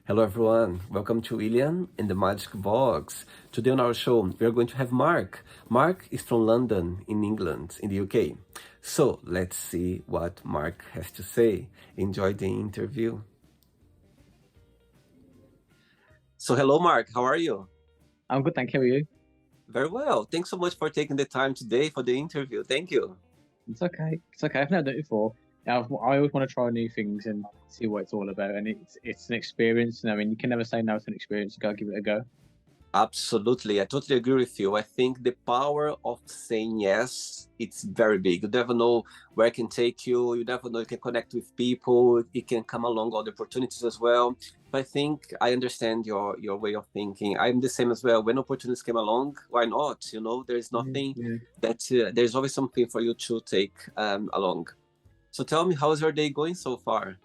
Hello everyone, welcome to William and the Magic Box. Today on our show, we are going to have Mark. Mark is from London, in England, in the UK. So let's see what Mark has to say. Enjoy the interview. So hello Mark, how are you? I'm good, thank you. How are you? Very well. Thanks so much for taking the time today for the interview. Thank you. It's okay. It's okay. I've never done it before. I always want to try new things and see what it's all about. And it's an experience. And I mean, you can never say no to an experience. You gotta give it a go. Absolutely. I totally agree with you. I think the power of saying yes, it's very big. You never know where it can take you. You never know you can connect with people. It can come along other opportunities as well. But I think I understand your way of thinking. I'm the same as well. When opportunities came along, why not? There's nothing Yeah. that there's always something for you to take along. So tell me, how's your day going so far?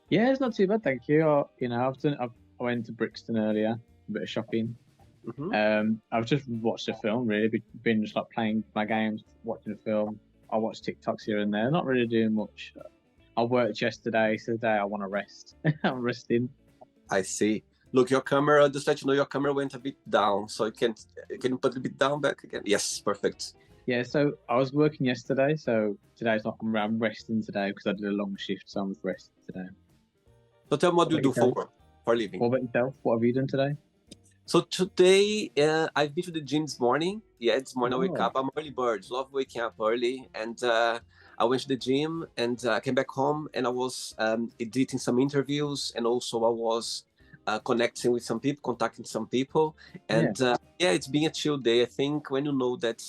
Yeah, it's not too bad, thank you. I went to Brixton earlier, a bit of shopping. Hmm. I've just watched a film. Really, been just like playing my games, watching a film. I watch TikToks here and there. Not really doing much. I worked yesterday, so today I want to rest. I'm resting. I see. Look, your camera, just let you know your camera went a bit down, so can you put it a bit down back again? Yes, perfect. Yeah, so I was working yesterday, so today's not. I'm resting today because I did a long shift, so I'm resting today. So tell me what What do you about do for yourself? work, for a living? What about yourself? What have you done today? So today, I've been to the gym this morning. Yeah, this morning I wake Oh, up. I'm early bird, love waking up early, and I went to the gym and I came back home and I was editing some interviews and also I was connecting with some people, contacting some people, yeah. and yeah, it's been a chill day. I think when you know that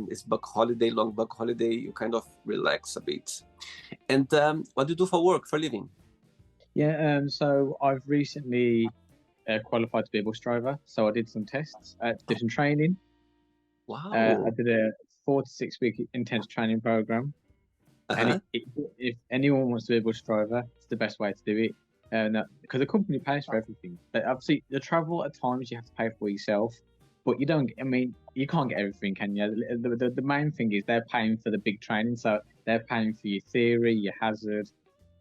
it's bank holiday, long bank holiday, you kind of relax a bit. And what do you do for work, for a living? Yeah, so I've recently qualified to be a bus driver. So I did some tests, did some training. I Wow. did a 4 to 6 week intense training program. And Uh-huh. if anyone wants to be a bus driver, it's the best way to do it. And because the company pays for everything. But obviously, the travel at times you have to pay for yourself, but you don't. I mean, you can't get everything, can you? The main thing is they're paying for the big training, so they're paying for your theory, your hazard.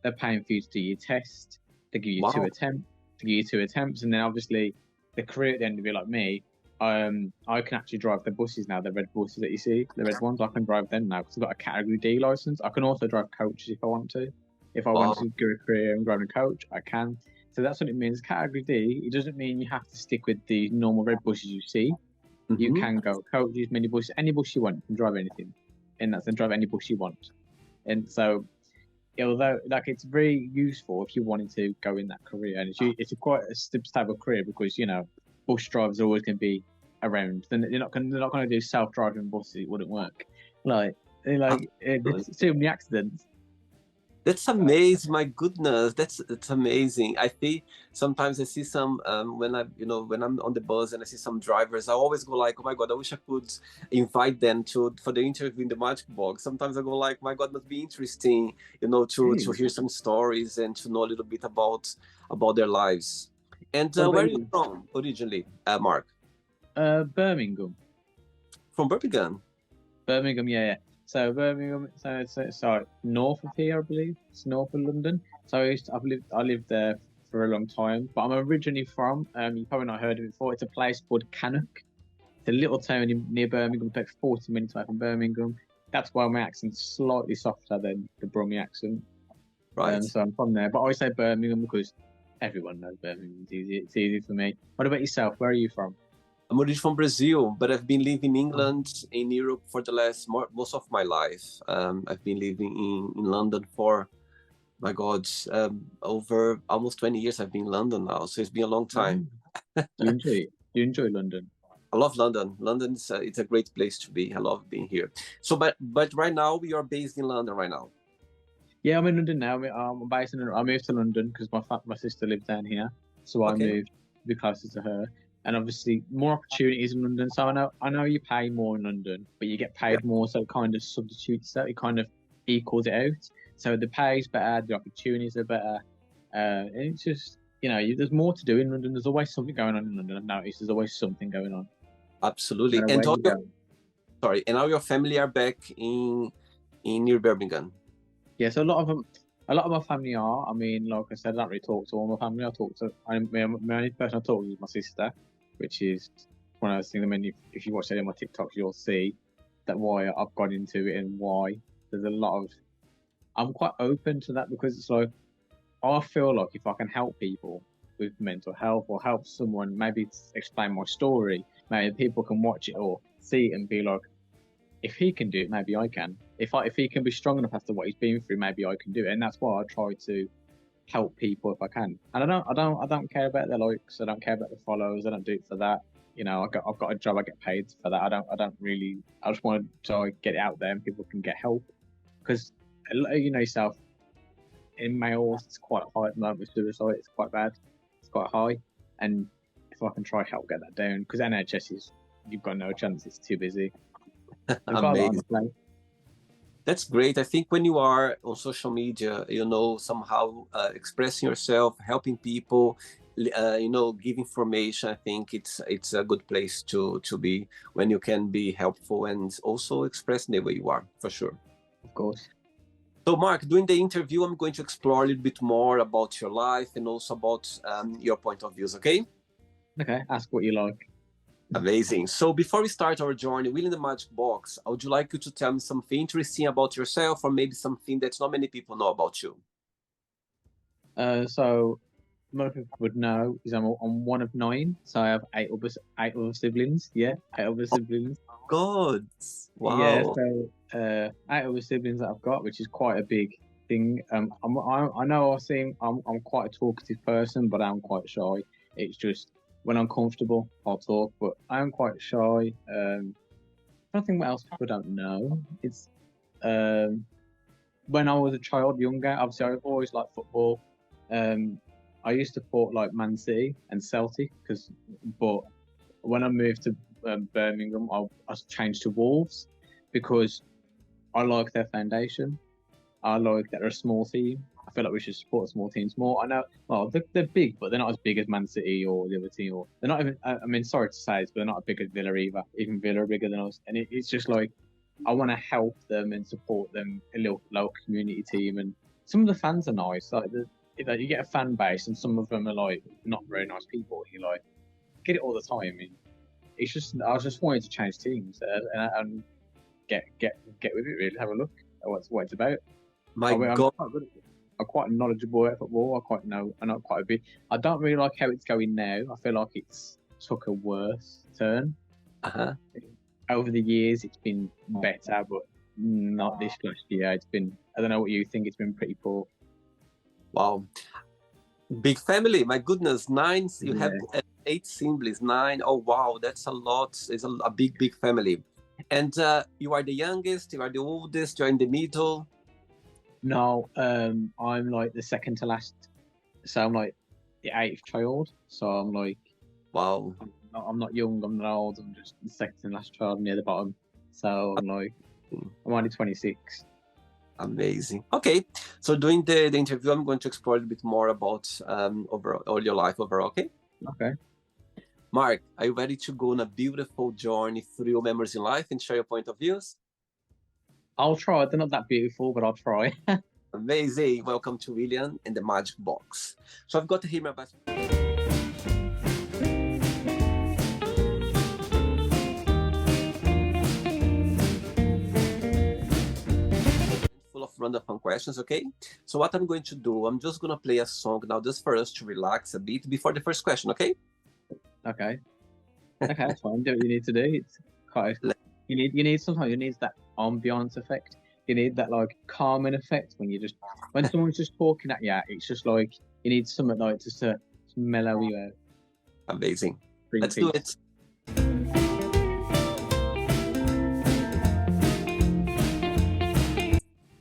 They're paying for you to do your test. They give you two Wow. attempts. To give you two attempts, and then obviously the career at the end of it, like me, I can actually drive the buses now, the red buses that you see, the red ones. I can drive them now because I've got a Category D license. I can also drive coaches if I want to. If I want Wow. to go a career and driving a coach, I can. So that's what it means. Category D, it doesn't mean you have to stick with the normal red buses you see. You Mm-hmm. can go coaches, mini buses, any bus you want, you can drive anything. And that's and drive any bus you want. And so although like it's very useful if you wanted to go in that career, and it's a quite a stable career because bus drivers are always going to be around. Then they're not going to do self driving buses. It wouldn't work. Like Absolutely. there's too many accidents. That's amazing. My goodness, that's amazing. I think sometimes I see some when I'm on the bus and I see some drivers, I always go like, oh my god, I wish I could invite them to for the interview in the Magic Box. Sometimes I go like, my god, must be interesting, to Hey, hear some stories and to know a little bit about their lives. And what about where are you you? from originally, Mark? Birmingham. From Birmingham. Birmingham, yeah, yeah. So Birmingham, it's like north of here, I believe. It's north of London. So I lived there for a long time, but I'm originally from. You probably not heard of it before. It's a place called Cannock. It's a little town near Birmingham, about 40 minutes away from Birmingham. That's why my accent's slightly softer than the Brummie accent. Right. So I'm from there, but I always say Birmingham because everyone knows Birmingham. It's easy for me. What about yourself? Where are you from? I'm originally from Brazil, but I've been living in England, in Europe for the most of my life. I've been living in London for, my God, over almost 20 years. I've been in London now, so it's been a long time. Do you enjoy it? Do you enjoy London? I love London. London's it's a great place to be. I love being here. So, but right now we are based in London right now. Yeah, I'm in London now. I moved to London because my sister lived down here, so I Okay. moved to be closer to her. And obviously, more opportunities in London. So I know you pay more in London, but you get Yeah. paid more, so it kind of substitutes that. It kind of equals it out. So the pay's better, the opportunities are better. And it's just there's more to do in London. There's always something going on in London. I've noticed there's always something going on, no Absolutely. matter And where all you your go. sorry, and all your family are back in near Birmingham. Yeah, so a lot of them. A lot of my family are. I mean, like I said, I don't really talk to all my family. My only person I talk to is my sister, which is one of those things. I mean, if you watch any of my TikToks, you'll see that why I've got into it and why there's a lot of. I'm quite open to that because it's like I feel like if I can help people with mental health or help someone maybe explain my story, maybe people can watch it or see it and be like, if he can do it, maybe I can. If he can be strong enough after what he's been through, maybe I can do it. And that's why I try to help people if I can. And I don't care about their likes. I don't care about the follows. I don't do it for that. You know, I've got a job. I get paid for that. I don't really. I just want to get it out there and people can get help because you know yourself. In males, it's quite high at the moment with suicide. It's quite bad. It's quite high. And if I can try help get that down, because NHS is you've got no chance. It's too busy. Amazing. That's great. I think when you are on social media, you know, somehow expressing yourself, helping people, you know, give information. I think it's a good place to be when you can be helpful and also express the way you are, for sure. Of course. So, Mark, during the interview, I'm going to explore a little bit more about your life and also about your point of views, okay? Okay, ask what you like. Amazing. So before we start our journey within the Magic Box, I would like you to tell me something interesting about yourself or maybe something that not many people know about you. So most people would know is I'm one of 9, so I have 8 other siblings. Yeah, 8 other siblings. God, wow. Yeah, so 8 other siblings that I've got, which is quite a big thing. I know I'm quite a talkative person, but I'm quite shy. It's just when I'm comfortable, I'll talk, but I am quite shy. I don't think what else people don't know. It's when I was a child, younger, obviously I've always liked football. I used to support like Man City and Celtic, but when I moved to Birmingham, I changed to Wolves because I like their foundation. I like that they're a small team. I feel like we should support small teams more. I know, well, they're big, but they're not as big as Man City or the other team. Or they're not even. I mean, sorry to say this, but they're not as big as Villa either. Even Villa are bigger than us, and it's just like I want to help them and support them, a little local community team. And some of the fans are nice. Like you get a fan base, and some of them are like not very nice people. You like get it all the time. I mean, it's just I was just wanting to change teams and get with it. Really, have a look at what it's about. My God. I'm quite knowledgeable at football. I know quite a bit. I don't really like how it's going now. I feel like it's took a worse turn. Over the years, it's been better, but not this last year. It's been, I don't know what you think, it's been pretty poor. Wow. Big family, my goodness, 9, you have 8 siblings, 9. Oh, wow, that's a lot. It's a big family. And you are the youngest, you are the oldest, you're in the middle. No, I'm like the second to last, so I'm like the 8th child. So I'm like, wow, I'm not young, I'm not old. I'm just the second to last child near the bottom. So I'm like, I'm only 26. Amazing. Okay, so during the interview, I'm going to explore a bit more about overall all your life overall. Okay. Okay. Mark, are you ready to go on a beautiful journey through your memories in life and share your point of views? I'll try. They're not that beautiful, but I'll try. Amazing. Welcome to William and the Magic Box. So I've got here my best. Full of random fun questions, okay? So what I'm going to do, I'm just going to play a song now just for us to relax a bit before the first question, okay? Okay. Okay, that's fine. Do what you need to do. It's quite. You need sometimes you need that ambiance effect. You need that like calming effect when someone's just talking at you. It's just like you need something like just to mellow you out. Amazing. Let's do it.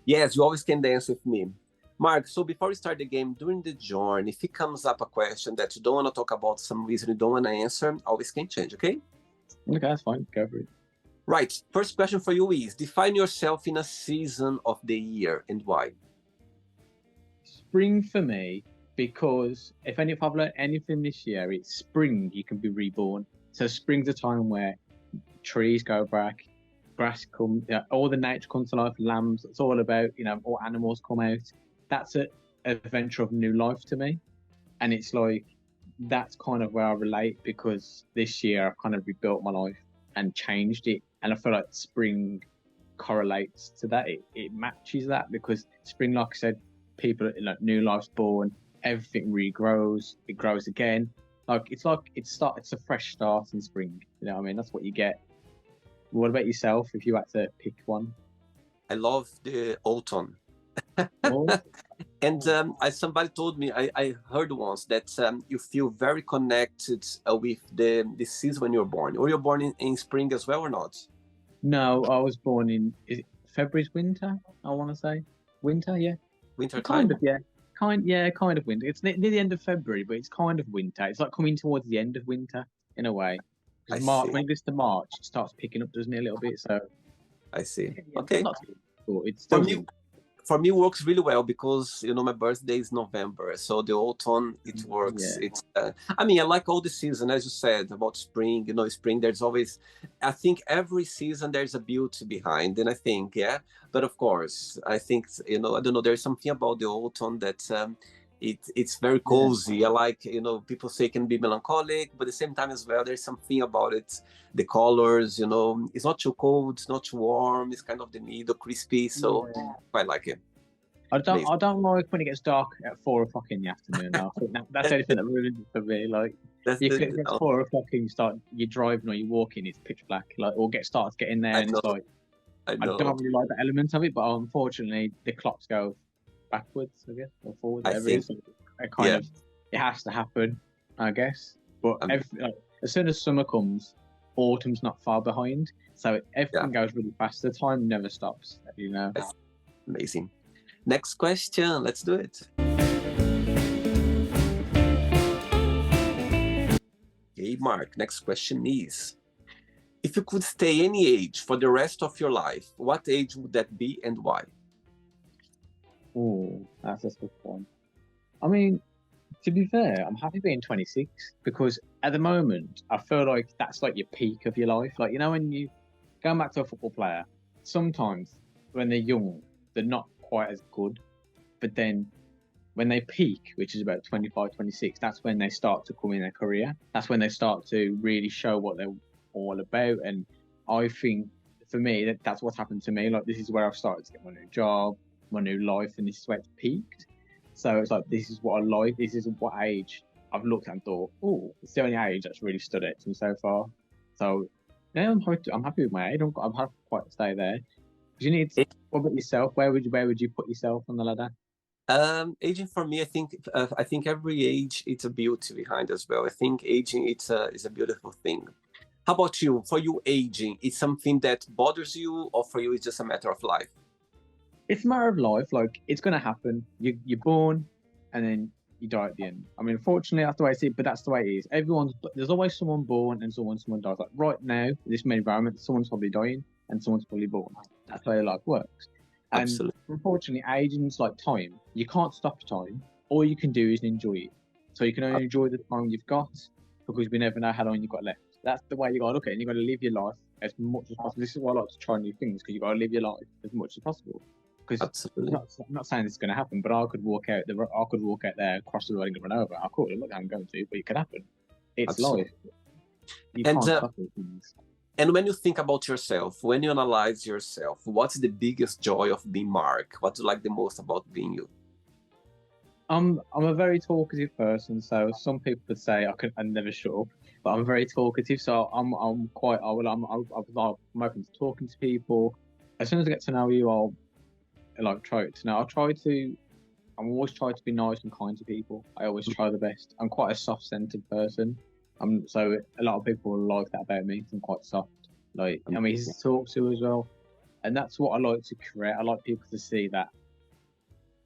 Yes, you always can dance with me. Mark, so before we start the game, during the journey, if it comes up a question that you don't want to talk about, some reason you don't want to answer, always can change, okay? Okay, that's fine. Go for it. Right. First question for you is, define yourself in a season of the year and why? Spring for me, because if I've learned anything this year, it's spring, you can be reborn. So spring's a time where trees go back, grass all the nature comes to life, lambs, it's all about, all animals come out. that's a adventure of new life to me, and it's like that's kind of where I relate because this year I've kind of rebuilt my life and changed it, and I feel like spring correlates to that. It matches that because spring, like I said, people like new life's born, everything regrows, it grows again. It's a fresh start in spring. You know what I mean? That's what you get. What about yourself? If you had to pick one, I love the autumn. oh, And somebody told me, I heard once that you feel very connected with the season when you're born. Or you're born in spring as well or not? no, I was born in is it February's winter. I want to say winter, yeah. Winter Kind time? of, yeah. Kind of winter. It's near the end of February, but it's kind of winter. It's like coming towards the end of winter in a way. I Because March, see. when it gets to March, it starts picking up, doesn't it, a little bit? So I see. yeah, Okay. not too cool. It's For still me, winter. for me, it works really well because my birthday is November, so the autumn it works. Yeah, It's I mean, I like all the season, as you said about spring. Spring. There's always, I think every season there's a beauty behind, and I think But of course, I think I don't know. There's something about the autumn that it's very yeah, cozy. I like people say it can be melancholic, but at the same time as well, there's something about it. The colors, it's not too cold, it's not too warm. It's kind of the middle, crispy. So yeah. I like it. I Amazing. don't like when it gets dark at 4 o'clock in the afternoon. I think that's anything that ruins it for me. Like That's you the, get it's 4 o'clock and you're driving or you're walking, it's pitch black. Like or starts getting there I and know, it's like I I know. don't really like the element of it, but unfortunately the clocks go backwards, I guess, or forwards, I whatever it think, is. So it kind yeah, of it has to happen, I guess. But um, as soon as summer comes, autumn's not far behind, so yeah, everything goes really fast. The time never stops, that's amazing. Next question, let's do it. Okay, Mark, next question is, if you could stay any age for the rest of your life, what age would that be and why? Oh, that's a tough one. I mean, to be fair, I'm happy being 26 because at the moment I feel like that's like your peak of your life. Like when you going back to a football player, sometimes when they're young, they're not quite as good, but then when they peak, which is about 25, 26, that's when they start to come in their career. That's when they start to really show what they're all about. And I think for me, that's what's happened to me. Like, this is where I've started to get my new job, my new life, and this is where it's peaked. So it's like, this is what I like. This is what age I've looked at and thought, oh, it's the only age that's really stood out to me so far. So, yeah, I'm happy with my age. I'm happy quite to stay there. Because you need, what about yourself? Where would you put yourself on the ladder? Aging for me, I think every age it's a beauty behind as well. I think aging it's a beautiful thing. How about you? For you, aging, it's something that bothers you, or for you, it's just a matter of life? It's a matter of life. Like it's gonna happen. You're born, and then you die at the end. I mean, unfortunately, that's the way I see it. But that's the way it is. There's always someone born and someone dies. Like right now, this environment, someone's probably dying and someone's probably born. That's the way life works. And Absolutely, unfortunately, aging's like time. You can't stop time. All you can do is enjoy it. So you can only enjoy the time you've got because we never know how long you've got left. That's the way you gotta look at it. And you gotta live your life as much as possible. This is why I like to try new things because you gotta live your life as much as possible. Because absolutely, I'm not saying this is going to happen, but I could walk out there, cross the road, and get run over. I could. I'm not going to, but it could happen. It's life. absolutely. You And can't stop those things. and when you think about yourself, when you analyze yourself, what's the biggest joy of being Mark? What do you like the most about being you? I'm a very talkative person, so some people would say I'm never shut up, but I'm very talkative, so I'm quite. I'm open to talking to people. As soon as I get to know you, I'll like try to know. I'm always trying to be nice and kind to people. I always try the best. I'm quite a soft-centered person. So a lot of people like that about me. I'm quite soft. Like I'm easy to talk to as well, and that's what I like to create. I like people to see that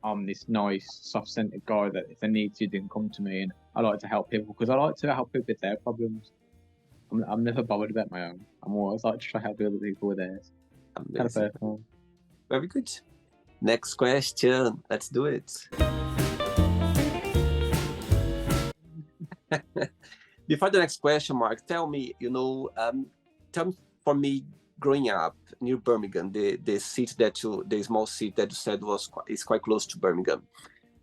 I'm this nice, soft-centered guy that if they need to, they can come to me, and I like to help people because I like to help people with their problems. I'm never bothered about my own. I'm always like to try to help other people with theirs. Kind of Amazing. person. Very good. Next question. Let's do it. Before the next question, Mark, tell me, tell me for me, growing up near Birmingham, the city the small city that you said is quite close to Birmingham.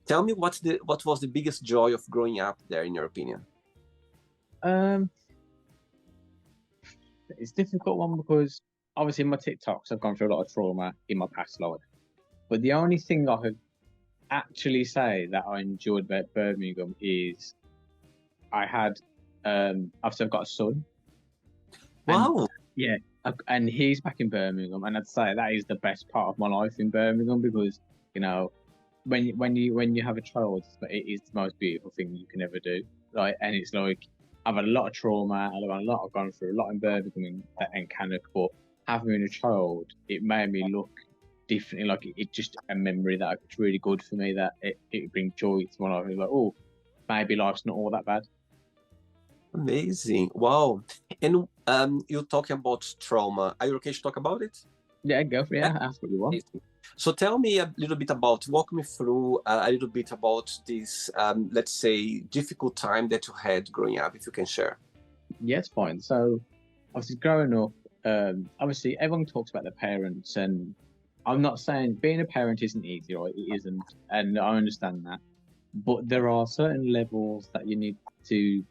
Tell me what was the biggest joy of growing up there, in your opinion? It's a difficult one because obviously my TikToks I've gone through a lot of trauma in my past life. But the only thing I could actually say that I enjoyed about Birmingham is I had obviously I've got a son. Wow. And he's back in Birmingham, and I'd say that is the best part of my life in Birmingham because when you have a child, it is the most beautiful thing you can ever do. Like, and it's like I've had a lot of trauma, I've gone through a lot in Birmingham and Cannock, but having a child, it made me look differently. Like it's just a memory that it's really good for me. That it brings joy to my life. It's like, oh, maybe life's not all that bad. Amazing. Wow. And you're talking about trauma. Are you okay to talk about it? Yeah, go for it. Yeah, ask what you want. So tell me a little bit walk me through a little bit about this, let's say, difficult time that you had growing up, if you can share. Yeah, it's fine. So obviously growing up, obviously everyone talks about their parents, and I'm not saying being a parent isn't easy, right? It isn't, and I understand that. But there are certain levels that you need to,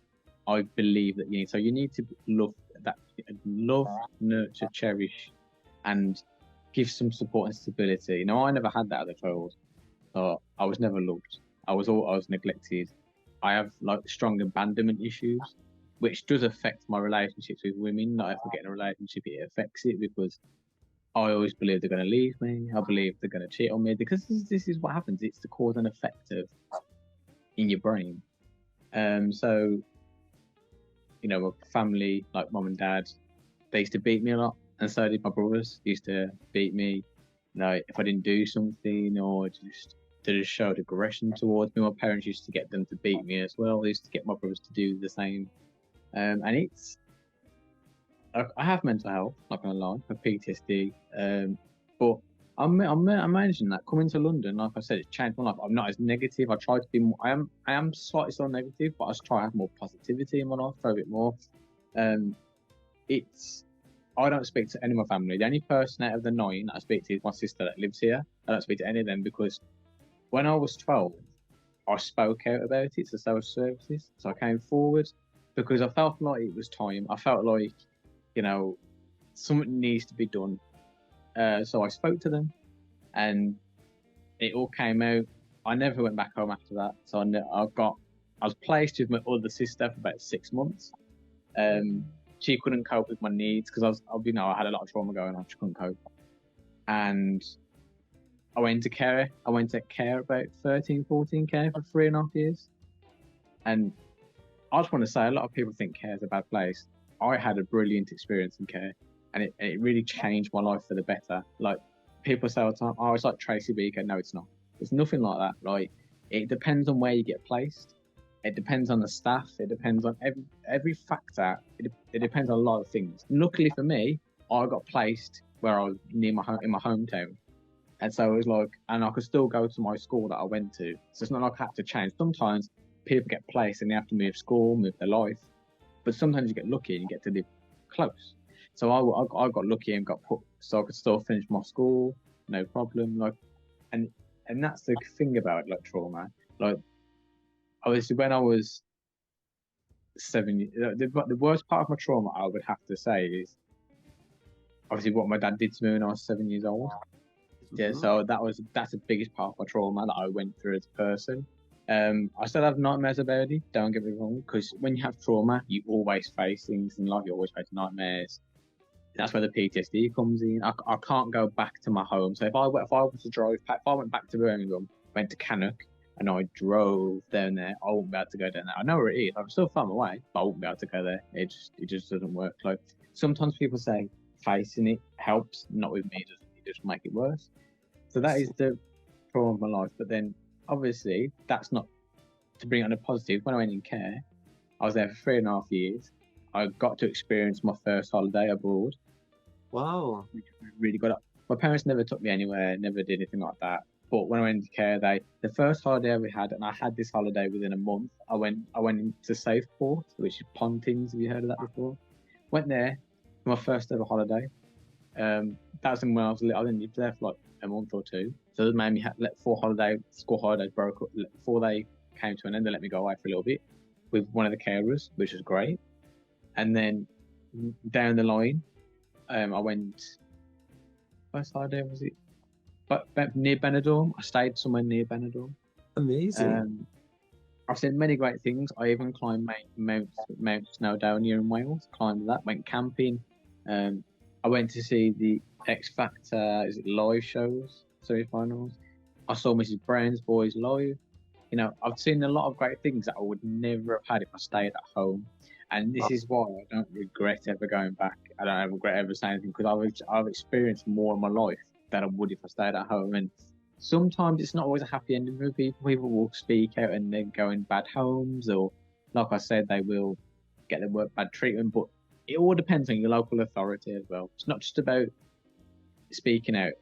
I believe that you need. So you need to love, nurture, cherish, and give some support and stability. I never had that as a child. So I was never loved. I was neglected. I have like strong abandonment issues, which does affect my relationships with women. Not if I get in a relationship, it affects it because I always believe they're going to leave me. I believe they're going to cheat on me because this is what happens. It's the cause and effect of in your brain. So, my family, like mom and dad, they used to beat me a lot, and so did my brothers. They used to beat me, if I didn't do something or just showed aggression towards me. My parents used to get them to beat me as well. They used to get my brothers to do the same, and I have mental health, not gonna lie, for PTSD, but I'm managing that. Coming to London, like I said, it's changed my life. I'm not as negative. I try to be more. I am slightly still negative, but I try to have more positivity in my life, try a bit more. I don't speak to any of my family. The only person out of the 9 that I speak to is my sister that lives here. I don't speak to any of them because when I was 12, I spoke out about it to social services. So I came forward because I felt like it was time. I felt like, something needs to be done. So I spoke to them, and it all came out. I never went back home after that. So I was placed with my other sister for about 6 months. She couldn't cope with my needs because I had a lot of trauma going on. She couldn't cope, and I went to care. I went to care about 13, 14 care for 3.5 years. And I just want to say, a lot of people think care is a bad place. I had a brilliant experience in care, and it really changed my life for the better. Like people say all the time, oh, it's like Tracy Beaker. No, it's not. It's nothing like that. Like it depends on where you get placed. It depends on the staff. It depends on every factor. It depends on a lot of things. Luckily for me, I got placed where I was in my hometown, and so it was like, and I could still go to my school that I went to. So it's not like I had to change. Sometimes people get placed and they have to move school, move their life, but sometimes you get lucky and you get to live close. So I got lucky and got put, so I could still finish my school, no problem. Like, and that's the thing about like trauma. Like, obviously, when I was 7, the worst part of my trauma, I would have to say, is obviously what my dad did to me when I was 7 years old. Yeah, so that's the biggest part of my trauma that I went through as a person. I still have nightmares about it. Don't get me wrong, because when you have trauma, you always face things in life. You always face nightmares. That's where the PTSD comes in. I can't go back to my home. So if I went back to Birmingham, went to Cannock, and I drove down there, I won't be able to go down there. I know where it is. I'm still far away, but I won't be able to go there. It just doesn't work. Like sometimes people say facing it helps. Not with me. It just make it worse. So that is the trauma of my life. But then obviously that's not to bring it on a positive. When I went in care, I was there for 3.5 years. I got to experience my first holiday abroad. Wow. Which really got up. My parents never took me anywhere, never did anything like that. But when I went into care, the first holiday we had, and I had this holiday within a month, I went into Safeport, which is Pontins. Have you heard of that before? Went there for my first ever holiday. That's when I didn't live there for like a month or two. So it made me let school holidays broke up before they came to an end. They let me go away for a little bit with one of the carers, which was great. And then down the line, I went. First holiday was it? But near Benidorm. I stayed somewhere near Benidorm. Amazing. I've seen many great things. I even climbed Mount Snowdonia in Wales. Climbed that. Went camping. I went to see the X Factor. Is it live shows? Semi-finals. I saw Mrs. Brown's Boys live. You know, I've seen a lot of great things that I would never have had if I stayed at home. And this is why I don't regret ever going back. I don't regret ever saying anything because I've experienced more in my life than I would if I stayed at home. And sometimes it's not always a happy ending for people. People will speak out and then go in bad homes, or like I said, they will get their work bad treatment. But it all depends on your local authority as well. It's not just about speaking out.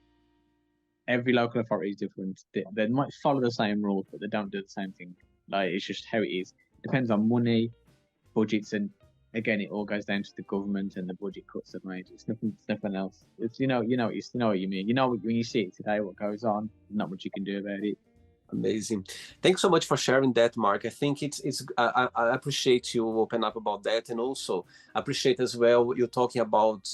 Every local authority is different. They might follow the same rules, but they don't do the same thing. Like, it's just how it is. It depends on money, budgets, and again, it all goes down to the government and the budget cuts they've made. It's nothing else. It's you know what you mean. You know when you see it today, what goes on. Not much you can do about it. Amazing. Thanks so much for sharing that, Mark. I think I appreciate you open up about that, and also appreciate as well you're talking about,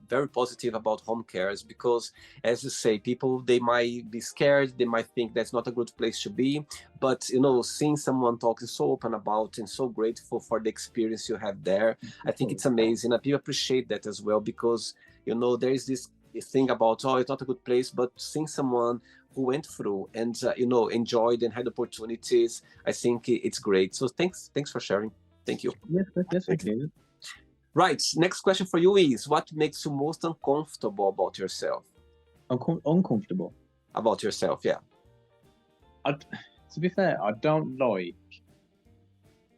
very positive about home cares, because as you say, people, they might be scared, they might think that's not a good place to be, but seeing someone talking so open about and so grateful for the experience you have there, I think it's amazing. And people appreciate that as well, because there is this thing about, it's not a good place, but seeing someone who went through and enjoyed and had opportunities, I think it's great. So thanks for sharing. Thank you. Yes, thank you. Right, next question for you is, what makes you most uncomfortable about yourself? Uncomfortable about yourself? Yeah. To be fair, I don't like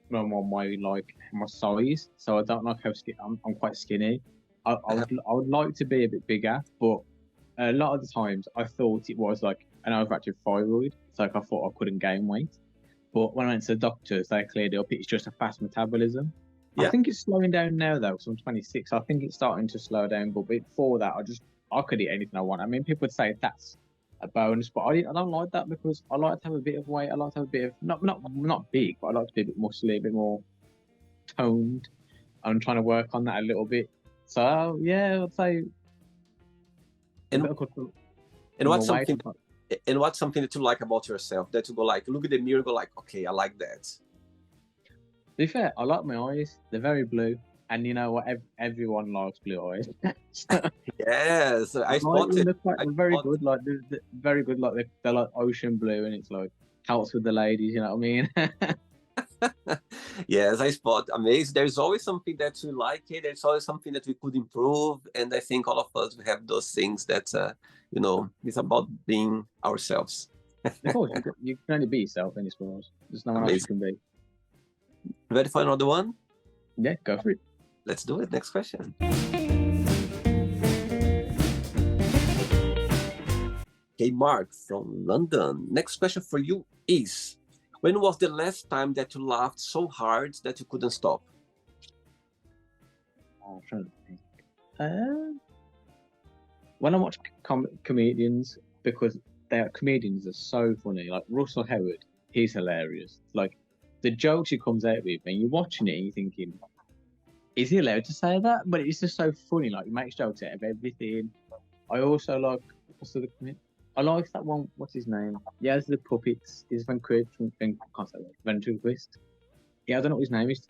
my size, so I don't like how skinny. I'm quite skinny. I would like to be a bit bigger, but a lot of the times I thought it was like an overactive thyroid. It's like I thought I couldn't gain weight. But when I went to the doctors, they cleared it up. It's just a fast metabolism. Yeah. I think it's slowing down now, though, because I'm 26. I think it's starting to slow down. But before that, I could eat anything I want. I mean, people would say that's a bonus, but I don't like that, because I like to have a bit of weight. I like to have a bit of, not big, but I like to be a bit muscly, a bit more toned. I'm trying to work on that a little bit. So, yeah, I'd say... And what's something that you like about yourself, that you go like, look at the mirror, go like, okay, I like that? To be fair, I like my eyes. They're very blue, and you know what? Everyone likes blue eyes. Yes, I spotted. They're very good. Like they're very good. Like they're like ocean blue, and it's like helps with the ladies. You know what I mean? Yes, I spot. Amazing. There's always something that we like. There's always something that we could improve, and I think all of us, we have those things that it's about being ourselves. Of course, you can only be yourself in this world. There's no one else you can be. Ready for another one? Yeah, go for it. Let's do it. Next question. Okay, Mark from London. Next question for you is, when was the last time that you laughed so hard that you couldn't stop? I'm trying to think. When I watch comedians, because comedians are so funny. Like Russell Howard, he's hilarious. Like the jokes he comes out with, and you're watching it and you're thinking, is he allowed to say that? But it's just so funny. Like he makes jokes out of everything. I also like I like that one. What's his name? He has the puppets. He's ventriloquist. Yeah, I don't know what his name is.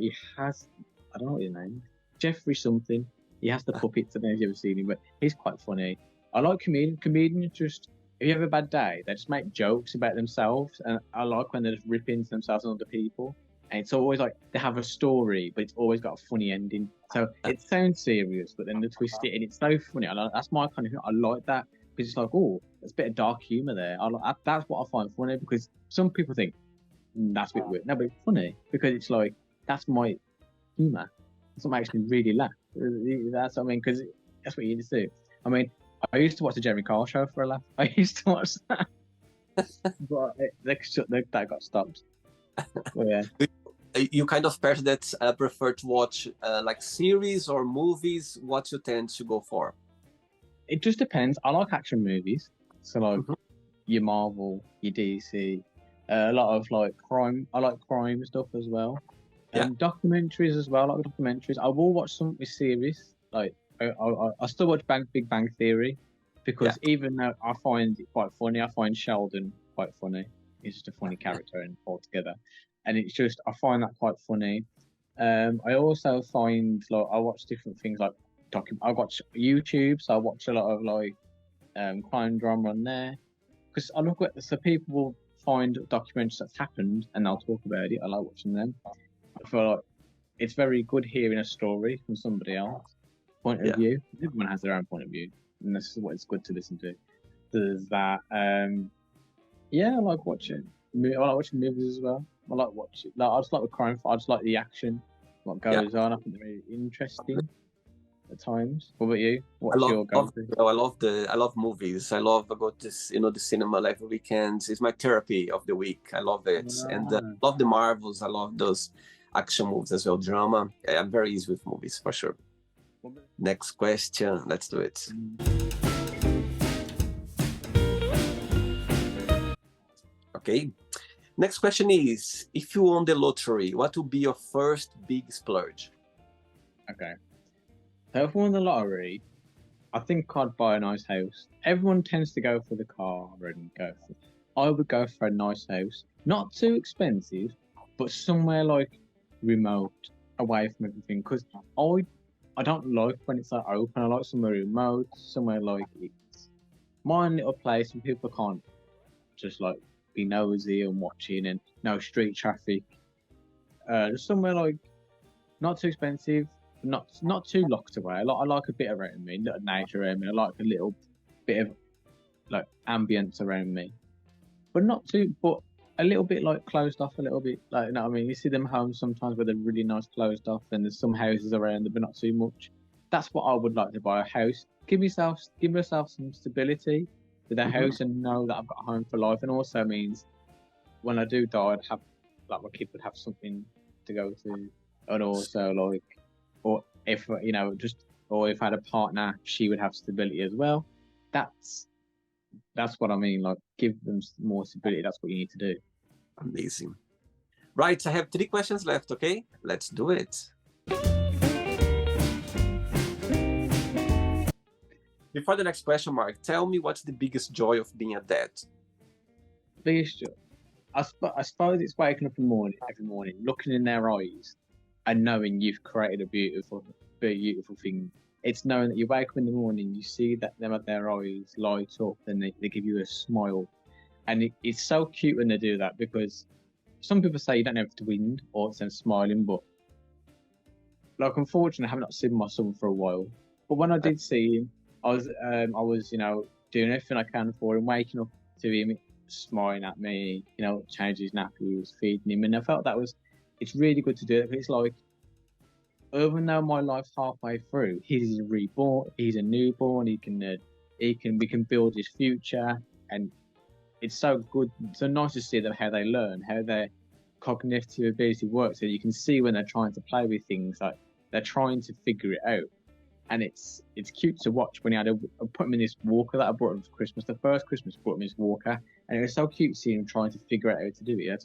He has. I don't know what his name is. Jeffrey something. He has the puppets. I don't know if you've ever seen him, but he's quite funny. I like comedians. Comedians just, if you have a bad day, they just make jokes about themselves, and I like when they just rip into themselves and other people. And it's always like they have a story, but it's always got a funny ending. So it sounds serious, but then they twist it, and it's so funny. That's my kind of thing. I like that. Because it's like, oh, there's a bit of dark humour there. That's what I find funny, because some people think that's a bit weird. No, but it's funny because it's like, that's my humour. That's what makes me really laugh. That's what I mean, because that's what you need to do. I mean, I used to watch the Jeremy Kyle show for a laugh. I used to watch that, but that got stopped. But yeah. You kind of person that prefer to watch like series or movies? What you tend to go for? It just depends. I like action movies, so like Mhm. your Marvel, your DC, a lot of like crime. I like crime stuff as well. Yeah, Documentaries as well. I like documentaries. I will watch some series. Like I still watch Big Bang Theory yeah. because even though I find it quite funny, I find Sheldon quite funny. He's just a funny character and altogether, and it's just I find that quite funny. I also find like I watch different things like I watch YouTube, so I watch a lot of like crime drama on there because I look at so people will find documentaries that's happened and they'll talk about it. I like watching them. I feel like it's very good hearing a story from somebody else point of Yeah. view. Everyone has their own point of view, and this is what it's good to listen to. There's that. Yeah, I like watching. I like watching movies as well. I like watching. Like I just like the crime. I just like the action. What Yeah. goes on. I think they're very interesting at times. What about you? I What's love, your love go-to? I love movies. I love I go to the cinema like every weekend. It's my therapy of the week. I love it, and Ah, love the Marvels. I love those action movies as well, drama. I'm very easy with movies for sure. Next question. Let's do it. Okay. Next question is: if you won the lottery, what would be your first big splurge? okay. So if I won the lottery, I think I'd buy a nice house. Everyone tends to go for the car and go for. I would go for a nice house, not too expensive, but somewhere like remote, away from everything. Because I don't like when it's like open. I like somewhere remote, somewhere like it's my own little place, and people can't just like be nosy and watching and no street traffic. Just somewhere like not too expensive, not too locked away. I like a bit around me, a little nature around me. I like a little bit of like ambience around me, but not too, but a little bit like closed off, a little bit like you know what I mean. You see them homes sometimes where they're really nice closed off, and there's some houses around them, but not too much. That's what I would like to buy a house. Give myself some stability with a Mhm. house and know that I've got a home for life, and also means when I do die, I'd have like my kid would have something to go to, and also like, or if you know, just or if I had a partner, she would have stability as well. That's that's what I mean. Like, give them more stability. That's what you need to do. Amazing. Right, I have 3 questions left. Okay, let's do it. Before the next question, Mark, tell me what's the biggest joy of being a dad? Biggest joy. I suppose it's waking up in the morning every morning, looking in their eyes, and knowing you've created a beautiful thing. It's knowing that you wake up in the morning, you see that them at their eyes light up, and they give you a smile, and it's so cute when they do that because some people say you don't have to win or it's them smiling, but like unfortunately, I have not seen my son for a while. But when I did see him, I was doing everything I can for him, waking up to him, smiling at me, changing his nappies, feeding him, and I felt that was it's really good to do it. But it's like even though my life's halfway through, he's reborn, he's a newborn, we can build his future, and it's so good, so nice to see them how they learn, how their cognitive ability works. So you can see when they're trying to play with things, like they're trying to figure it out, and it's cute to watch. When I put him in this walker that I brought him for Christmas, the first Christmas I brought him this walker, and it was so cute seeing him trying to figure out how to do it.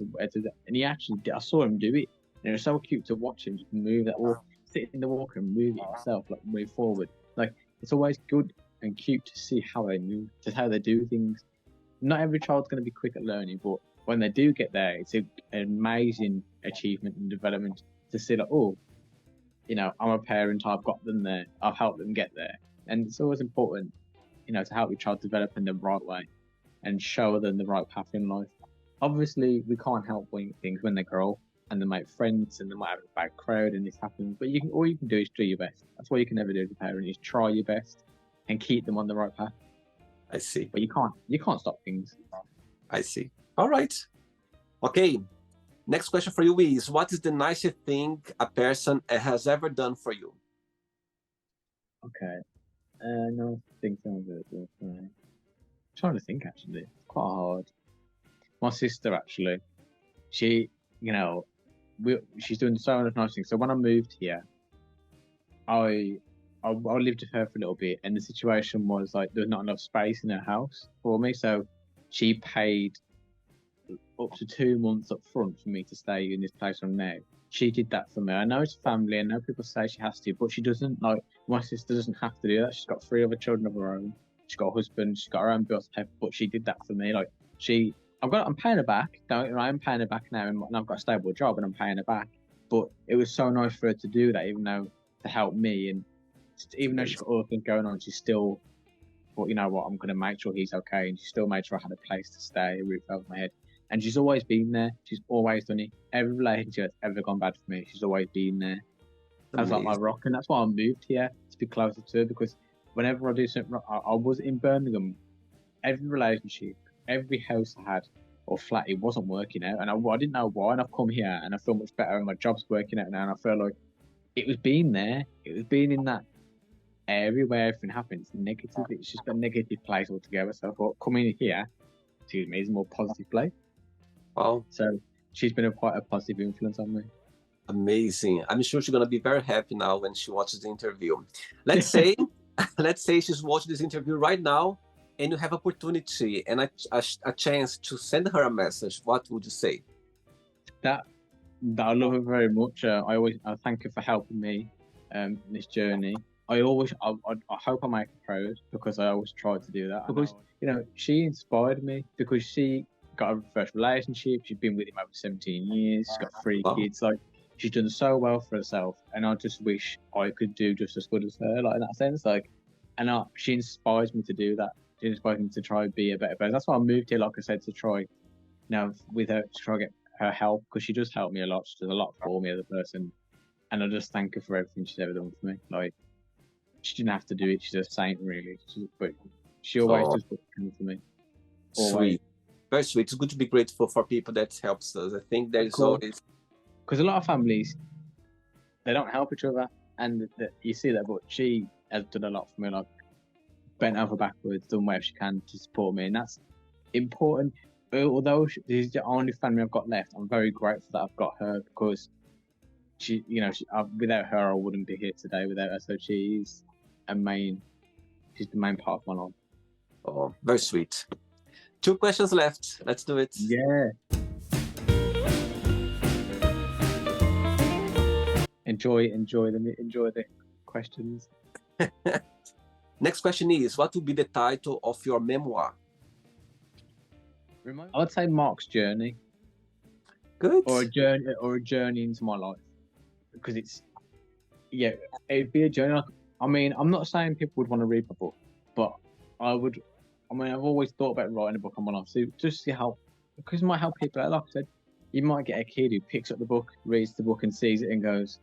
And he actually did. I saw him do it, and it was so cute to watch him just move that walk, sit in the walker and move it himself, like move forward. Like it's always good and cute to see how they move, just how they do things. Not every child's going to be quick at learning, but when they do get there, it's an amazing achievement and development to see like, oh, I'm a parent, I've got them there, I've helped them get there. And it's always important, to help your child develop in the right way and show them the right path in life. Obviously, we can't help things when they grow and they make friends and they might have a bad crowd and this happens. But all you can do is do your best. That's all you can ever do as a parent is try your best and keep them on the right path. I see. But you can't stop things. I see. All right. Okay. Next question for you is: what is the nicest thing a person has ever done for you? Okay. No, I think sounds good. I'm trying to think actually. It's quite hard. My sister actually, she, you know, she's doing so many nice things. So when I moved here, I lived with her for a little bit, and the situation was like there was not enough space in her house for me, so she paid up to 2 months up front for me to stay in this place I'm now. She did that for me. I know it's family, I know people say she has to, but she doesn't. Like, my sister doesn't have to do that. She's got 3 other children of her own. She's got a husband, she's got her own bills to pay, but she did that for me. Like, I'm paying her back. I'm paying her back now, and I've got a stable job, and I'm paying her back. But it was so nice for her to do that, even though to help me, and even though she's got other things going on, she's still, well, you know what, I'm going to make sure he's okay, and she still made sure I had a place to stay, a roof over my head. And she's always been there. She's always done it. Every relationship that's ever gone bad for me, she's always been there. That's like my rock, and that's why I moved here, to be closer to her, because whenever I do something, I was in Birmingham. Every relationship, every house I had or flat, it wasn't working out, and I didn't know why. And I've come here, and I feel much better, and my job's working out now, and I feel like it was being there. It was being in that area where everything happens negative. It's just a negative place altogether. So I thought coming here, is a more positive place. Wow. So she's been quite a positive influence on me. Amazing. I'm sure she's gonna be very happy now when she watches the interview. Let's say she's watching this interview right now, and you have opportunity and a chance to send her a message. What would you say? That I love her very much. I thank her for helping me in this journey. I hope I make her proud, because I always try to do that. Because she inspired me, because she got her first relationship. She's been with him over 17 years. She's got 3 kids. Like, she's done so well for herself, and I just wish I could do just as good as her. Like, in that sense, and she inspires me to do that. She inspires me to try and be a better person. That's why I moved here, like I said, to try, with her, to try to get her help, because she does help me a lot. She does a lot for me as a person, and I just thank her for everything she's ever done for me. Like, she didn't have to do it. She's a saint, really. But she always does good things for me. Always. Sweet. Very sweet. It's good to be grateful for people that helps us. I think there is always, because a lot of families, they don't help each other, and you see that. But she has done a lot for me, like bent over backwards, done whatever she can to support me, and that's important. Although this is the only family I've got left, I'm very grateful that I've got her, because she, without her, I wouldn't be here today. Without her, so she's the main part of my life. Oh, very sweet. 2 questions left. Let's do it. Yeah. Enjoy the questions. Next question is, what would be the title of your memoir? I would say Mark's journey. Good. Or a journey into my life, because it'd be a journey. I mean, I'm not saying people would want to read my book, but I've always thought about writing a book on my life, so just to help, because it might help people. Like I said, you might get a kid who picks up the book, reads the book, and sees it and goes,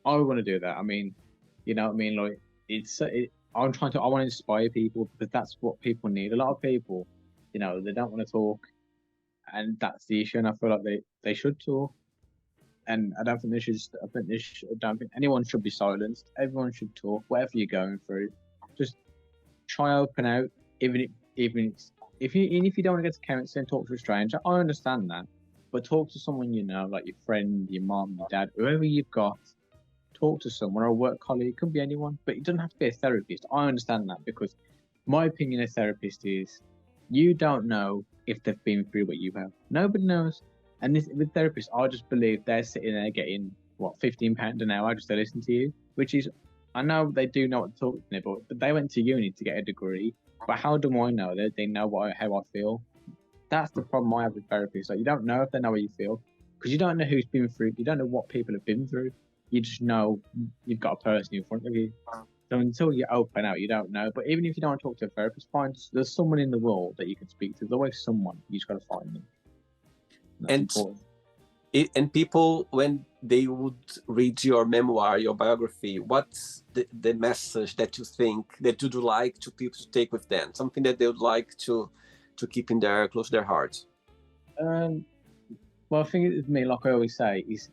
I want to do that. I mean, you know what I mean? Like, I want to inspire people, because that's what people need. A lot of people, they don't want to talk, and that's the issue. And I feel like they should talk, and I don't think anyone should be silenced. Everyone should talk, whatever you're going through. Just try open out, even if you don't want to get to counselling, talk to a stranger. I understand that, but talk to someone like your friend, your mom, your dad, whoever you've got. Talk to someone, or a work colleague, could be anyone, but it doesn't have to be a therapist. I understand that, because my opinion as a therapist is, you don't know if they've been through what you have. Nobody knows. And with therapists, I just believe they're sitting there getting £15 an hour just to listen to you, which is, I know they do know what to talk to me, but they went to uni to get a degree. But how do I know that they know how I feel? That's the problem I have with therapists. Like, you don't know if they know how you feel, because you don't know who's been through. You don't know what people have been through. You just know you've got a person in front of you. So until you open out, you don't know. But even if you don't want to talk to a therapist, there's someone in the world that you can speak to. There's always someone. You just got to find them. And people, when they would read your memoir, your biography, what's the message that you think that you'd like to people to take with them? Something that they would like to keep close to their heart? Well, I think with me, like I always say, is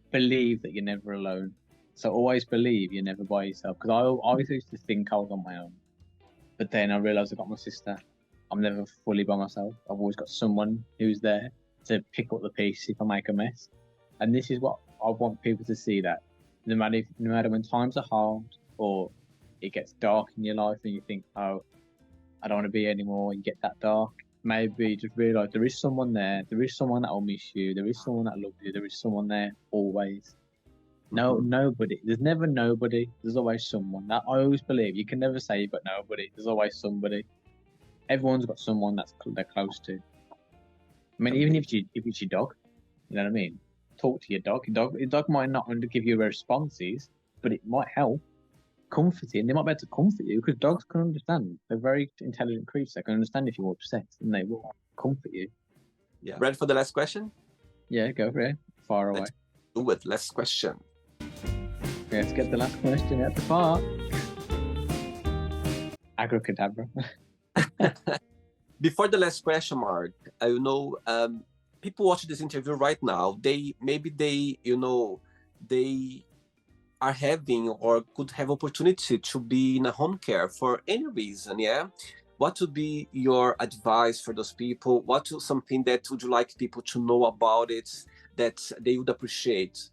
believe that you're never alone. So always believe you're never by yourself. Because I always used to think I was on my own, but then I realised I got my sister. I'm never fully by myself. I've always got someone who's there to pick up the piece if I make a mess. And this is what I want people to see, that no matter when times are hard, or it gets dark in your life and you think, oh, I don't want to be anymore. You get that dark. Maybe just realize there is someone there. There is someone that will miss you. There is someone that loves you. There is someone there always. No, nobody. There's never nobody. There's always someone. That I always believe. You can never say but nobody. There's always somebody. Everyone's got someone they're close to. I mean, even if it's your dog, you know what I mean. Talk to your dog. Your dog might not give you responses, but it might help. Comfort you, and they might be able to comfort you because dogs can understand. They're very intelligent creatures. They can understand if you're upset, and they will comfort you. Yeah. Ready for the last question? Yeah, go for it. Far away. Let's do it. Last question. Let's get the last question at the park. Agrocadabra. Before the last question, Mark, I know people watching this interview right now. They are having or could have opportunity to be in a home care for any reason. Yeah. What would be your advice for those people? What is something that would you like people to know about it that they would appreciate?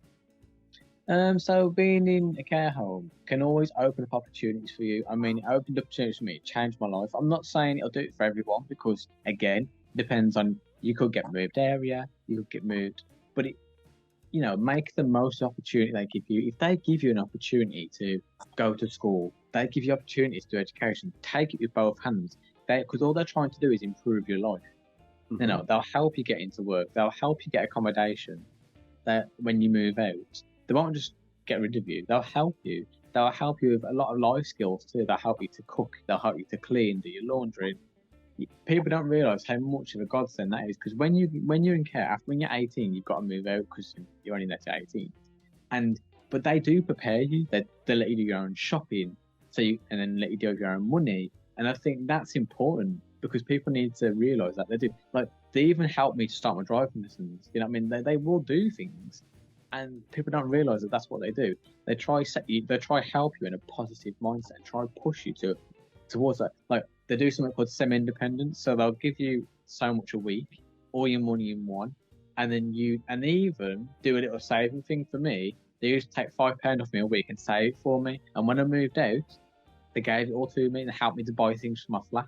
So being in a care home can always open up opportunities for you. I mean, it opened up opportunities for me. It changed my life. I'm not saying it'll do it for everyone because, again, depends on, you could get moved area, you could get moved, but it, make the most opportunity they give you. If they give you an opportunity to go to school, they give you opportunities to education, take it with both hands. Because all they're trying to do is improve your life. Mm-hmm. They'll help you get into work. They'll help you get accommodation. That when you move out, they won't just get rid of you. They'll help you. They'll help you with a lot of life skills too. They'll help you to cook. They'll help you to clean, do your laundry. People don't realise how much of a godsend that is, because when you're in care, when you're 18, you've got to move out because you're only there to 18. But they do prepare you. They let you do your own shopping, and then let you do your own money. And I think that's important because people need to realise that they do. Like, they even helped me to start my driving lessons. You know what I mean? They will do things, and people don't realise that that's what they do. They try help you in a positive mindset and try push you towards that. Like, they do something called semi-independence, so they'll give you so much a week, all your money in one, and then they even do a little saving thing for me. They used to take £5 off me a week and save for me, and when I moved out, they gave it all to me and helped me to buy things for my flat.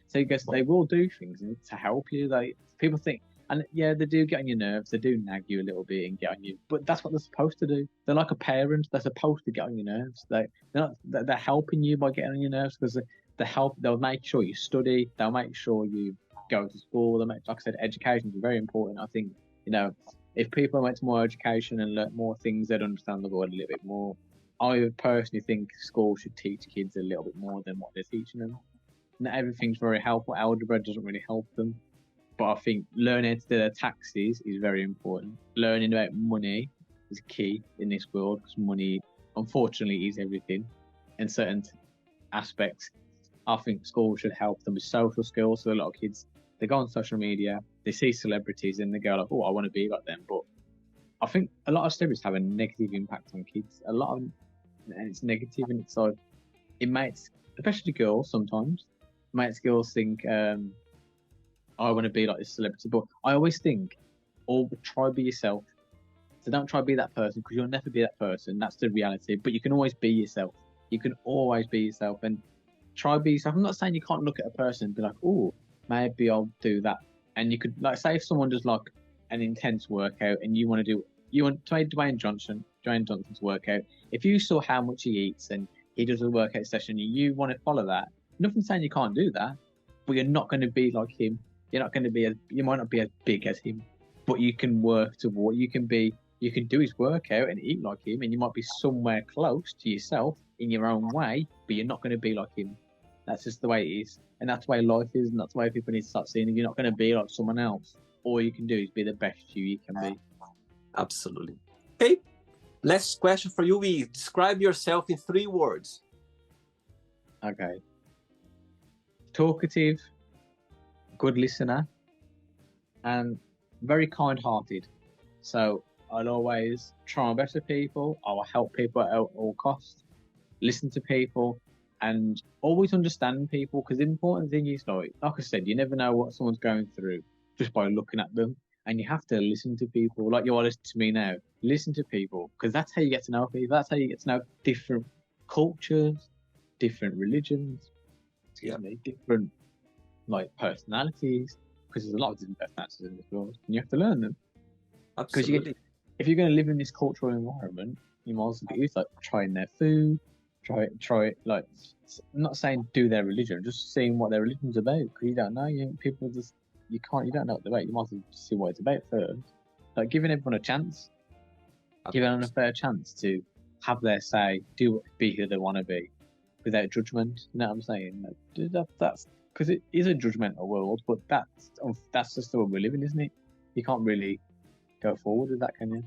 So I guess they will do things to help you. People think, and yeah, they do get on your nerves, they do nag you a little bit and get on you, but that's what they're supposed to do. They're like a parent, they're supposed to get on your nerves. They're helping you by getting on your nerves because they'll make sure you study, they'll make sure you go to school, like I said, education is very important. I think, if people went to more education and learn more things, they'd understand the world a little bit more. I personally think school should teach kids a little bit more than what they're teaching them. Not everything's very helpful. Algebra doesn't really help them. But I think learning to do their taxes is very important. Learning about money is key in this world because money, unfortunately, is everything in certain aspects. I think school should help them with social skills. So a lot of kids, they go on social media, they see celebrities and they go like, oh, I want to be like them. But I think a lot of celebrities have a negative impact on kids. And it's negative, and it's like, it makes, especially girls sometimes, makes girls think, I want to be like this celebrity. But I always think, try be yourself. So don't try to be that person because you'll never be that person. That's the reality. But you can always be yourself. You can always be yourself and try to be yourself. I'm not saying you can't look at a person and be like, oh, maybe I'll do that. And you could, like, say if someone does like an intense workout and you want to try Dwayne Johnson's workout. If you saw how much he eats and he does a workout session, you want to follow that. Nothing saying you can't do that, but you're not going to be like him. You're not going to be you might not be as big as him, but you can work toward. You can do his workout and eat like him, and you might be somewhere close to yourself in your own way, but you're not going to be like him. That's just the way it is, and that's the way life is, and that's the way people need to start seeing it. You're not going to be like someone else. All you can do is be the best you can be. Absolutely. Okay. Last question for you is, describe yourself in 3 words. Okay. Talkative, good listener, and very kind-hearted. So I'll always try my best with people. I will help people at all costs. Listen to people and always understand people, because the important thing is, like I said, you never know what someone's going through just by looking at them. And you have to listen to people, like you are listening to me now. Listen to people, because that's how you get to know people. That's how you get to know different cultures, different religions, Yeah. different like personalities, because there's a lot of different personalities in this world, and you have to learn them. Because Absolutely. if you're going to live in this cultural environment, you might as well get used to like trying their food, try like, I'm not saying do their religion, just seeing what their religion's about, because you don't know. People just you don't know what they're about. You might as well see what it's about first. Like giving everyone a chance, giving them a fair chance to have their say, be who they want to be, without judgment. You know what I'm saying? Like, that's because it is a judgmental world, but that's just the way we live in, isn't it? You can't really go forward with that, can you?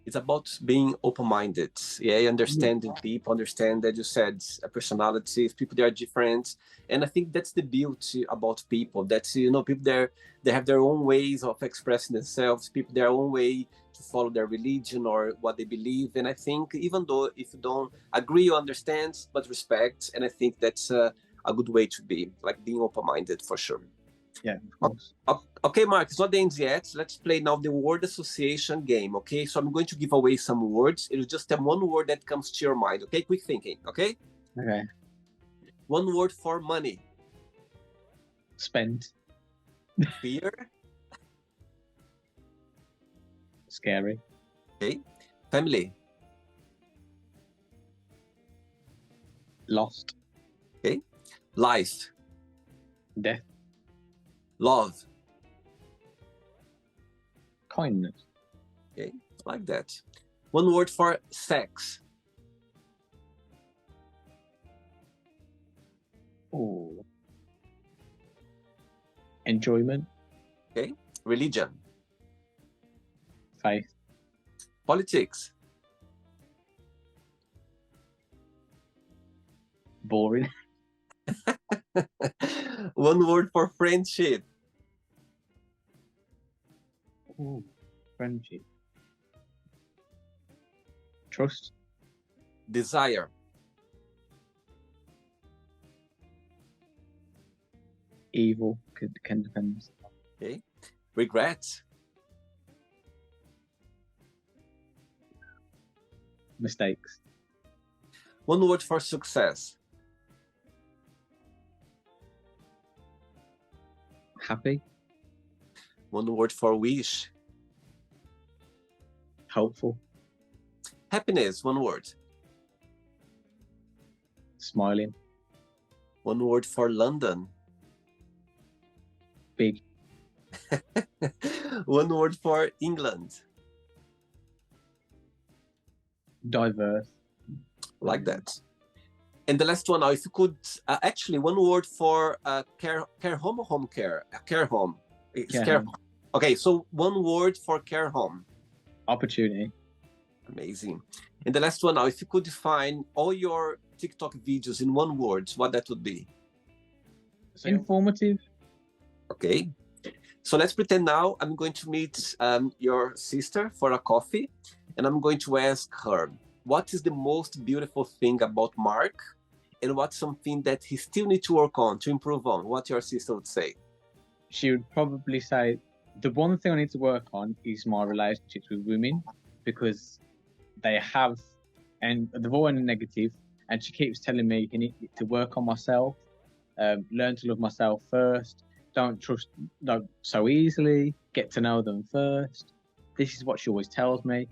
It's about being open-minded. Yeah, understanding people, understand that you said personalities, people they are different, and I think that's the beauty about people. That's people they have their own ways of expressing themselves. People their own way to follow their religion or what they believe. And I think even though if you don't agree or understand, but respect, and I think that's a good way to be, like being open-minded for sure. Yeah, of course. Okay, Mark, it's not the end yet. Let's play now the word association game, okay? So I'm going to give away some words. It'll just have one word that comes to your mind, okay? Quick thinking, okay? Okay. One word for money. Spent. Fear. Scary. Okay. Family. Lost. Okay. Life. Death. Love. Kindness. Okay, like that. One word for sex. Oh. Enjoyment. Okay. Religion. Faith. Politics. Boring. One word for friendship. Ooh. Friendship. Trust. Desire. Evil. Can depend. Okay. Regret. Mistakes. One word for success. Happy. One word for wish. Hopeful. Happiness. One word. Smiling. One word for London. Big. One word for England. Diverse. Like that. And the last one now, if you could, actually, one word for care home or home care? Care home. It's care home. Okay, so one word for care home. Opportunity. Amazing. And the last one now, if you could define all your TikTok videos in one word, what that would be? Informative. Okay. So let's pretend now I'm going to meet your sister for a coffee, and I'm going to ask her, what is the most beautiful thing about Mark, and what's something that he still needs to work on, to improve on? What your sister would say? She would probably say, the one thing I need to work on is my relationships with women, because they have, and they've all been negative, and she keeps telling me I need to work on myself, learn to love myself first, don't trust so easily, get to know them first. This is what she always tells me.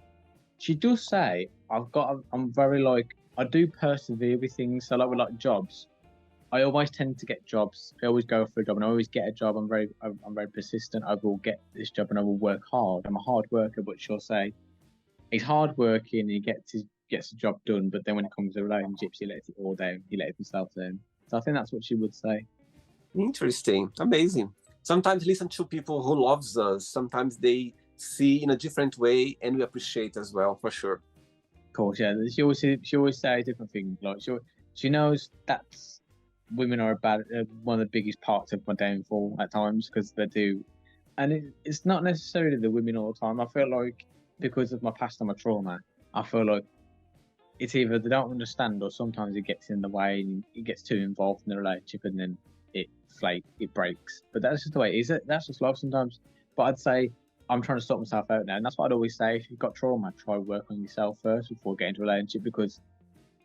She does say I'm very I do persevere with things. So with jobs, I always tend to get jobs. I always go for a job and I always get a job. I'm very persistent. I will get this job and I will work hard. I'm a hard worker, but she'll say he's hard working and he gets the job done. But then when it comes to relationships, he lets it all down. He lets himself down. So I think that's what she would say. Interesting. Amazing. Sometimes listen to people who loves us. Sometimes they see in a different way, and we appreciate as well, for sure. Of course, yeah. She always says different things. Like she knows that women are one of the biggest parts of my downfall at times, because they do, and it's not necessarily the women all the time. I feel like because of my past and my trauma, I feel like it's either they don't understand, or sometimes it gets in the way and it gets too involved in the relationship, and then it breaks. But that's just the way it is. That's just life sometimes. But I'd say I'm trying to sort myself out now, and that's what I'd always say. If you've got trauma, try work on yourself first before getting into a relationship, because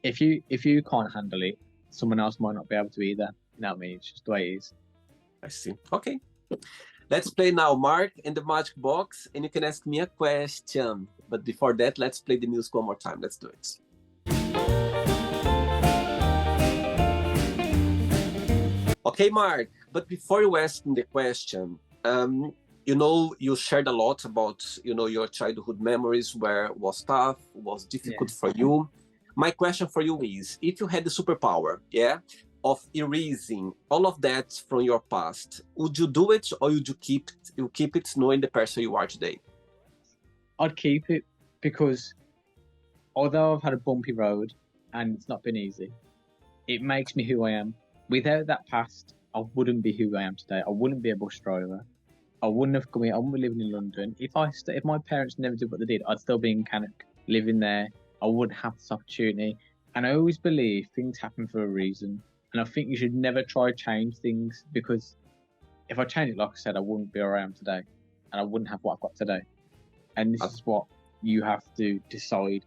if you can't handle it, someone else might not be able to either. You know what I mean? It's just the way it is. I see. Okay. Let's play now, Mark, in the magic box, and you can ask me a question. But before that, let's play the music one more time. Let's do it. Okay, Mark, but before you ask me the question, you shared a lot about, your childhood memories where it was tough, was difficult for you. My question for you is, if you had the superpower, of erasing all of that from your past, would you do it, or would you keep it knowing the person you are today? I'd keep it, because although I've had a bumpy road and it's not been easy, it makes me who I am. Without that past, I wouldn't be who I am today. I wouldn't be a bus driver. I wouldn't have come here. I wouldn't be living in London. If my parents never did what they did, I'd still be in Cannock, living there. I wouldn't have this opportunity. And I always believe things happen for a reason. And I think you should never try to change things, because if I change it, like I said, I wouldn't be where I am today, and I wouldn't have what I've got today. And this is what you have to decide.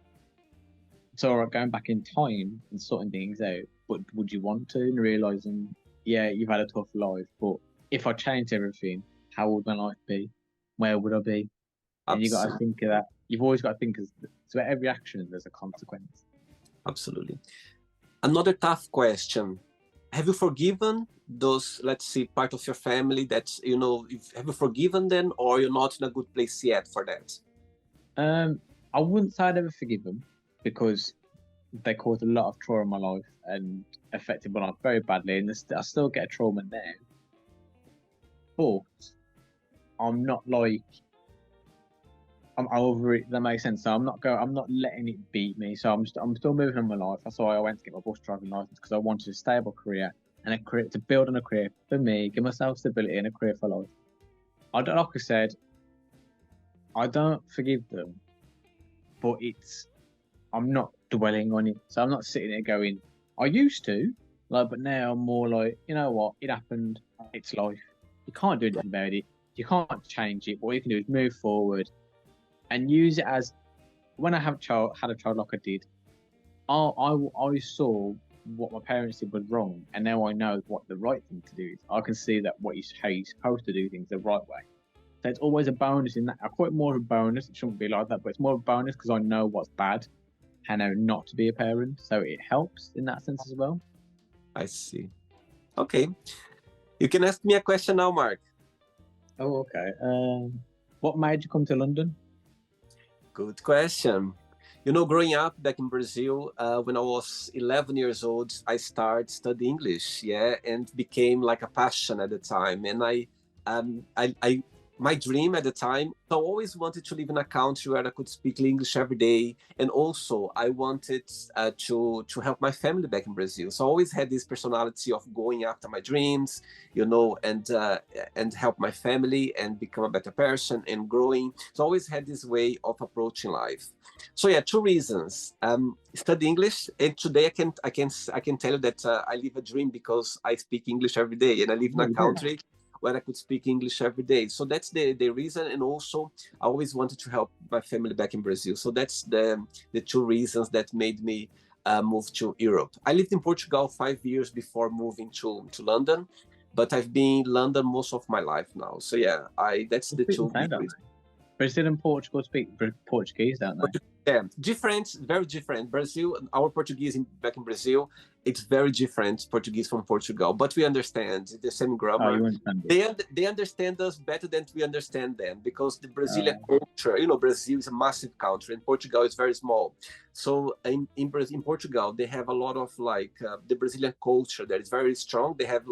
It's all right going back in time and sorting things out, but would you want to? And realizing, you've had a tough life, but if I changed everything, how would my life be? Where would I be? And you got to think of that. You've always got to think of, so every action there's a consequence. Absolutely. Another tough question. Have you forgiven those, let's say, part of your family that, have you forgiven them, or you're not in a good place yet for that? I wouldn't say I'd ever forgive them, because they caused a lot of trauma in my life and affected my life very badly, and I still get a trauma now. But I'm not like, I'm over it. That makes sense. So I'm not letting it beat me. So I'm still moving on my life. That's why I went to get my bus driving license, because I wanted a stable career and a career to build on a career for me, give myself stability and a career for life. Like I said, I don't forgive them, but I'm not dwelling on it. So I'm not sitting there going, I used to, but now I'm more like, you know what, it happened. It's life. You can't do anything about it. You can't change it. What you can do is move forward and use it as, when I had a child like I did, I saw what my parents did was wrong, and now I know what the right thing to do is. I can see that how you're supposed to do things the right way. So it's always a bonus in that. I call it more of a bonus. It shouldn't be like that, but it's more of a bonus because I know what's bad and I know not to be a parent. So it helps in that sense as well. I see. Okay. You can ask me a question now, Mark. Oh, okay. What made you come to London? Good question. Growing up back in Brazil, when I was 11 years old, I started studying English, and became like a passion at the time. And my dream at the time, I always wanted to live in a country where I could speak English every day. And also I wanted to help my family back in Brazil. So I always had this personality of going after my dreams, and help my family and become a better person and growing. So I always had this way of approaching life. So 2 reasons. Study English, and today I can tell you that I live a dream, because I speak English every day, and I live in a country where I could speak English every day. So that's the reason. And also I always wanted to help my family back in Brazil. So that's the 2 reasons that made me move to Europe. I lived in Portugal 5 years before moving to London, but I've been in London most of my life now. So that's the 2 reasons. Brazil and Portugal speak Portuguese, don't they? Yeah, different, very different. Brazil, our Portuguese back in Brazil, it's very different Portuguese from Portugal, but we understand the same grammar. You understand they understand us better than we understand them, because the Brazilian culture, Brazil is a massive country and Portugal is very small. So in Portugal, they have a lot of the Brazilian culture that is very strong. They have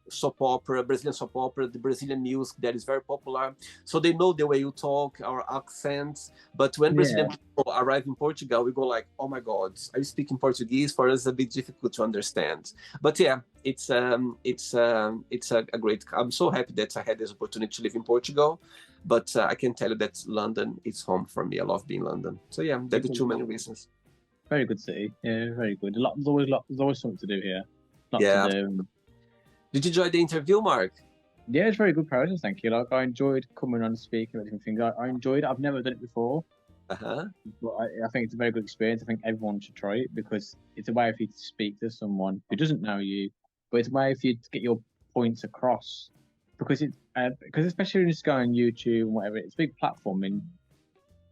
soap opera, Brazilian soap opera, the Brazilian music that is very popular. So they know the way you talk, our accents. But when Brazilian people arrive in Portugal, we go like, oh my God, are you speaking Portuguese? For us, it's a bit difficult to understand. But it's a great. I'm so happy that I had this opportunity to live in Portugal. But I can tell you that London is home for me. I love being in London. So that's the 2 main reasons. Very good city. Yeah, very good. There's always something to do here. To do. Did you enjoy the interview, Mark? Yeah, it's a very good process, thank you. I enjoyed coming on and speaking about different things. I enjoyed it. I've never done it before. Uh-huh. But I think it's a very good experience. I think everyone should try it because it's a way for you to speak to someone who doesn't know you, but it's a way for you to get your points across. Because because especially when you just go on YouTube and whatever, it's a big platform and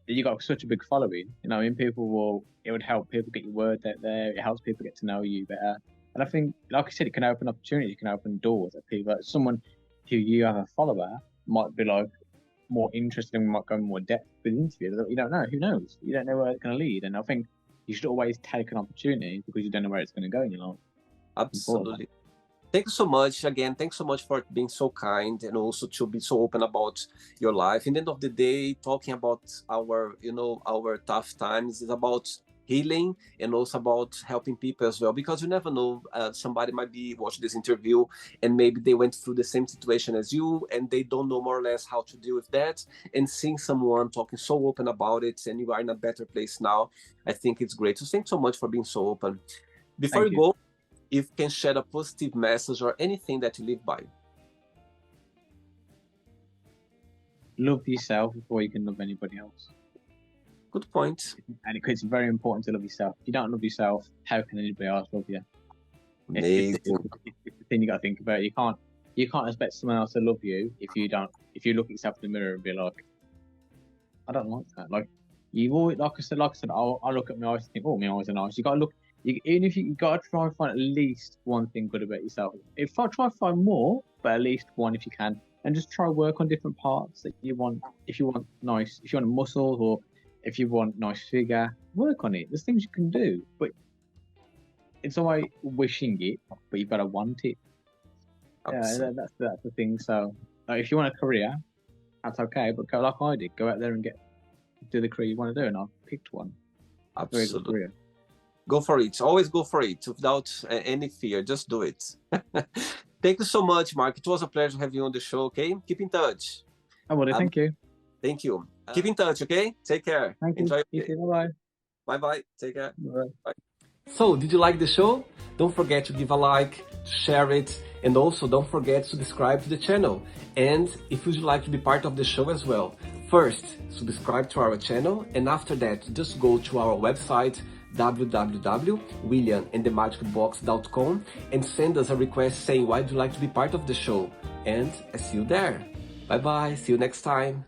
you got such a big following. You know, it would help people get your word out there. It helps people get to know you better. And I think, like I said, it can open opportunities, it can open doors that people, someone who you have a follower might be like more interested and might go more depth with the interview. You don't know. Who knows? You don't know where it's going to lead. And I think you should always take an opportunity because you don't know where it's going to go in your life. Absolutely. Thank you so much again. Thanks so much for being so kind and also to be so open about your life. In the end of the day, talking about our tough times is about healing and also about helping people as well, because you never know, somebody might be watching this interview and maybe they went through the same situation as you and they don't know more or less how to deal with that, and seeing someone talking so open about it and you are in a better place now, I think it's great. So thanks so much for being so open. Before you go, if you can share a positive message or anything that you live by. Love yourself before you can love anybody else. Good point. And it's very important to love yourself. If you don't love yourself, how can anybody else love you? Amazing. It's the thing you got to think about. You can't expect someone else to love you if you look at yourself in the mirror and be like, I don't like that. Like you've always, like I said, I'll look at my eyes and think, oh, my eyes are nice. You got to look. Even if you got to try and find at least one thing good about yourself. If I try to find more, but at least one if you can, and just try work on different parts that you want. If you want muscles, or if you want nice figure, work on it. There's things you can do, but it's always wishing it, but you've got to want it. Yeah, that's the thing. So, if you want a career, that's okay, but go like I did. Go out there and do the career you want to do, and I picked one. Absolutely. Go for it. Always go for it without any fear. Just do it. Thank you so much, Mark. It was a pleasure having you on the show. Okay, keep in touch. I will. Thank you. Thank you. Keep in touch. Okay. Take care. Thank Enjoy. You. Bye. Bye bye. Take care. Bye. So, did you like the show? Don't forget to give a like, to share it, and also don't forget to subscribe to the channel. And if you'd like to be part of the show as well, first subscribe to our channel, and after that just go to our website www.williamandthemagicbox.com and send us a request saying why would you like to be part of the show, and I see you there. Bye bye, see you next time.